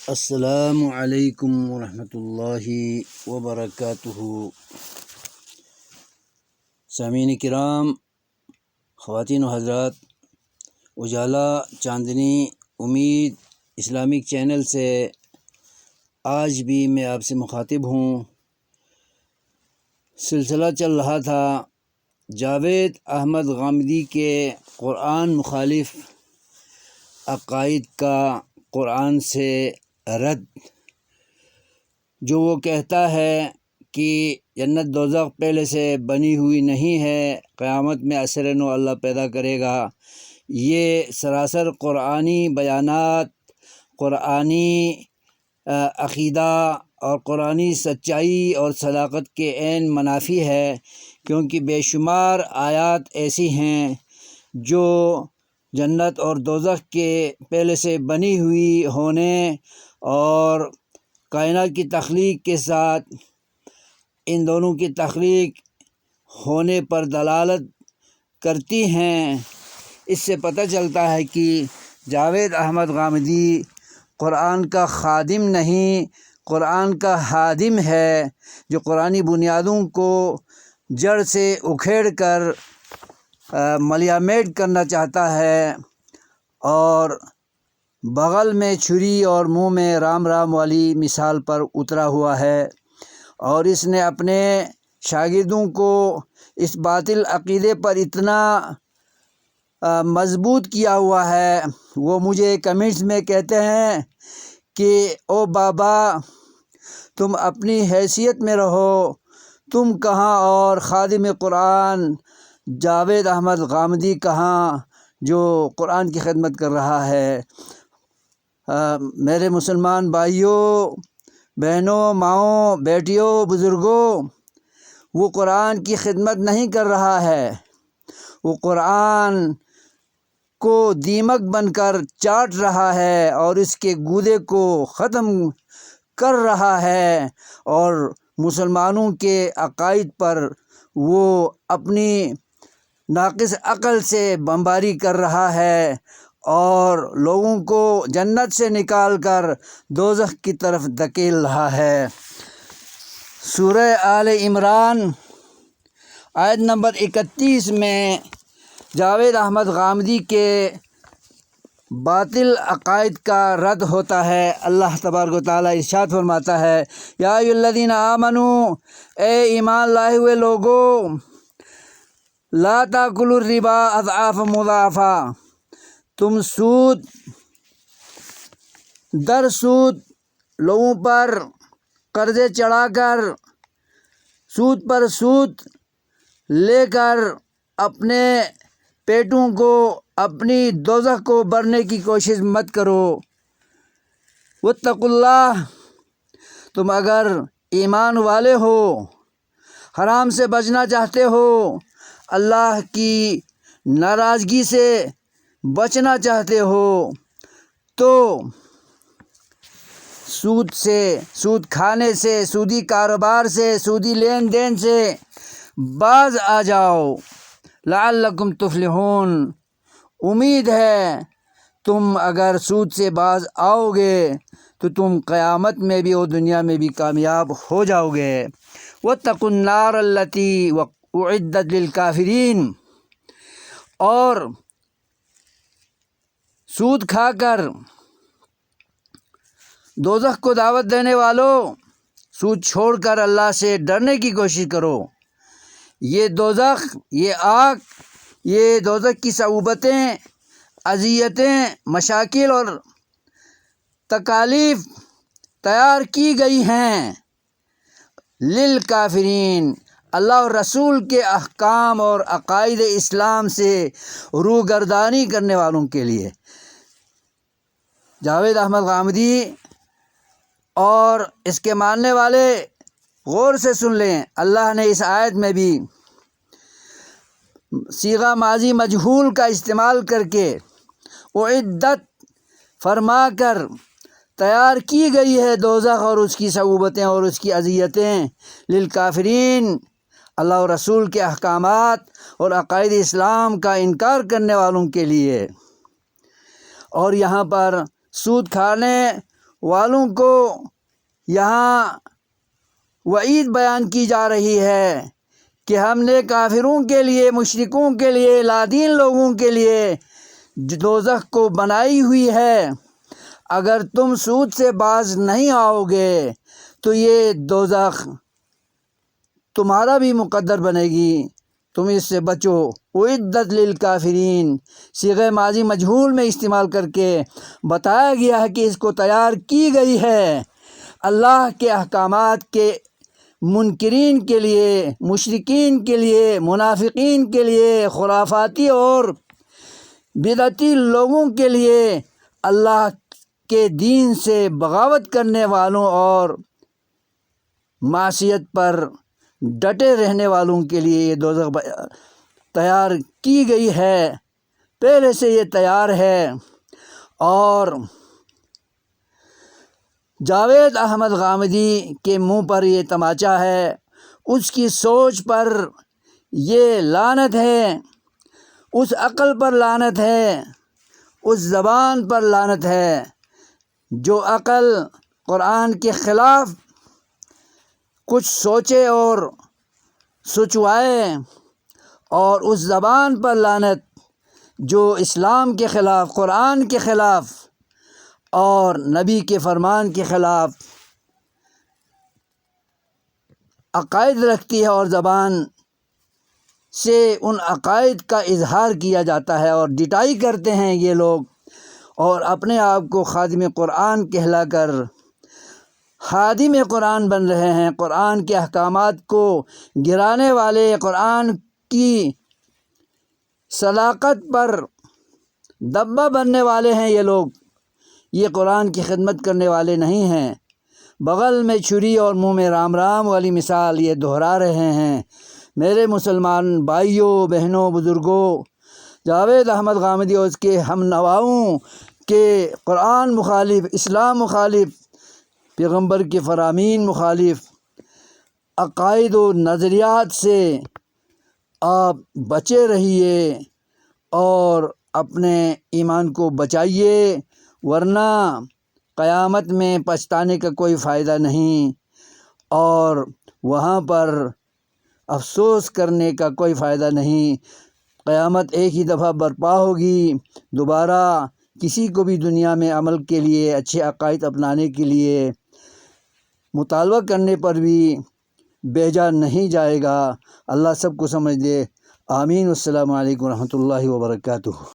السلام علیکم ورحمۃ اللہ وبرکاتہ۔ سامعین کرام، خواتین و حضرات، اجالا چاندنی امید اسلامک چینل سے آج بھی میں آپ سے مخاطب ہوں۔ سلسلہ چل رہا تھا جاوید احمد غامدی کے قرآن مخالف عقائد کا قرآن سے رد، جو وہ کہتا ہے کہ جنت دوزخ پہلے سے بنی ہوئی نہیں ہے، قیامت میں عصر نو اللہ پیدا کرے گا۔ یہ سراسر قرآنی بیانات، قرآنی عقیدہ اور قرآنی سچائی اور صداقت کے عین منافی ہے، کیونکہ بے شمار آیات ایسی ہیں جو جنت اور دوزخ کے پہلے سے بنی ہوئی ہونے اور کائنات کی تخلیق کے ساتھ ان دونوں کی تخلیق ہونے پر دلالت کرتی ہیں۔ اس سے پتہ چلتا ہے کہ جاوید احمد غامدی قرآن کا خادم نہیں، قرآن کا ہادم ہے، جو قرآنی بنیادوں کو جڑ سے اکھیڑ کر ملیامیٹ کرنا چاہتا ہے اور بغل میں چھری اور منہ میں رام رام والی مثال پر اترا ہوا ہے، اور اس نے اپنے شاگردوں کو اس باطل عقیدے پر اتنا مضبوط کیا ہوا ہے۔ وہ مجھے کمنٹس میں کہتے ہیں کہ او بابا، تم اپنی حیثیت میں رہو، تم کہاں اور خادم قرآن جاوید احمد غامدی کہاں جو قرآن کی خدمت کر رہا ہے۔ میرے مسلمان بھائیوں، بہنوں، ماؤں، بیٹیوں، بزرگوں، وہ قرآن کی خدمت نہیں کر رہا ہے، وہ قرآن کو دیمک بن کر چاٹ رہا ہے اور اس کے گودے کو ختم کر رہا ہے، اور مسلمانوں کے عقائد پر وہ اپنی ناقص عقل سے بمباری کر رہا ہے اور لوگوں کو جنت سے نکال کر دوزخ کی طرف دھکیل رہا ہے۔ سورہ آل عمران آیت نمبر 31 میں جاوید احمد غامدی کے باطل عقائد کا رد ہوتا ہے۔ اللہ تبارک و تعالیٰ ارشاد فرماتا ہے، یا ایھا الذین آمنوا، اے ایمان لائے ہوئے لوگو، لا تاکلوا الربا اضعافا مضاعفا، تم سود در سود لوگوں پر قرضے چڑھا کر سود پر سود لے کر اپنے پیٹوں کو، اپنی دوزخ کو بھرنے کی کوشش مت کرو۔ واتقوا اللہ، تم اگر ایمان والے ہو، حرام سے بچنا چاہتے ہو، اللہ کی ناراضگی سے بچنا چاہتے ہو، تو سود سے، سود کھانے سے، سودی کاروبار سے، سودی لین دین سے باز آ جاؤ، لعلکم تفلحون۔ امید ہے تم اگر سود سے باز آؤ گے تو تم قیامت میں بھی اور دنیا میں بھی کامیاب ہو جاؤ گے۔ واتقوا النار التی اعدت للکافرین، اور سود کھا کر دوزخ کو دعوت دینے والوں، سود چھوڑ کر اللہ سے ڈرنے کی کوشش کرو۔ یہ دوزخ، یہ آگ، یہ دوزخ کی صعوبتیں، اذیتیں، مشاکل اور تکالیف تیار کی گئی ہیں للکافرین، اللہ اور رسول کے احکام اور عقائد اسلام سے روگردانی کرنے والوں کے لیے۔ جاوید احمد غامدی اور اس کے ماننے والے غور سے سن لیں، اللہ نے اس آیت میں بھی صیغہ ماضی مجہول کا استعمال کر کے اعدت فرما کر تیار کی گئی ہے دوزخ اور اس کی صعوبتیں اور اس کی اذیتیں للکافرین، اللہ اور رسول کے احکامات اور عقائد اسلام کا انکار کرنے والوں کے لیے۔ اور یہاں پر سود کھانے والوں کو یہاں وعید بیان کی جا رہی ہے کہ ہم نے کافروں کے لیے، مشرکوں کے لیے، لادین لوگوں کے لیے دوزخ کو بنائی ہوئی ہے۔ اگر تم سود سے باز نہیں آؤ گے تو یہ دوزخ تمہارا بھی مقدر بنے گی، تم اس سے بچو۔ اعدت للکافرین صیغہ ماضی مجہول میں استعمال کر کے بتایا گیا ہے کہ اس کو تیار کی گئی ہے اللہ کے احکامات کے منکرین کے لیے، مشرکین کے لیے، منافقین کے لیے، خرافاتی اور بدعتی لوگوں کے لیے، اللہ کے دین سے بغاوت کرنے والوں اور معصیت پر ڈٹے رہنے والوں کے لیے یہ دوزخ تیار کی گئی ہے، پہلے سے یہ تیار ہے۔ اور جاوید احمد غامدی کے منہ پر یہ تماچا ہے، اس کی سوچ پر یہ لعنت ہے، اس عقل پر لعنت ہے، اس زبان پر لعنت ہے جو عقل قرآن کے خلاف کچھ سوچے اور سوچوائے، اور اس زبان پر لعنت جو اسلام کے خلاف، قرآن کے خلاف اور نبی کے فرمان کے خلاف عقائد رکھتی ہے، اور زبان سے ان عقائد کا اظہار کیا جاتا ہے اور ڈٹائی کرتے ہیں یہ لوگ، اور اپنے آپ کو خادم قرآن کہلا کر خادم قرآن بن رہے ہیں، قرآن کے احکامات کو گرانے والے، قرآن کی صداقت پر دبا بننے والے ہیں یہ لوگ۔ یہ قرآن کی خدمت کرنے والے نہیں ہیں، بغل میں چھری اور منہ میں رام رام والی مثال یہ دہرا رہے ہیں۔ میرے مسلمان بھائیوں، بہنوں، بزرگوں، جاوید احمد غامدی اور اس کے ہم نواؤں کے قرآن مخالف، اسلام مخالف، پیغمبر کے فرامین مخالف عقائد و نظریات سے آپ بچے رہیے اور اپنے ایمان کو بچائیے، ورنہ قیامت میں پچھتانے کا کوئی فائدہ نہیں، اور وہاں پر افسوس کرنے کا کوئی فائدہ نہیں۔ قیامت ایک ہی دفعہ برپا ہوگی، دوبارہ کسی کو بھی دنیا میں عمل کے لیے، اچھے عقائد اپنانے کے لیے مطالبہ کرنے پر بھی بھیجا نہیں جائے گا۔ اللہ سب کو سمجھ دے، آمین۔ السلام علیکم ورحمۃ اللہ وبرکاتہ۔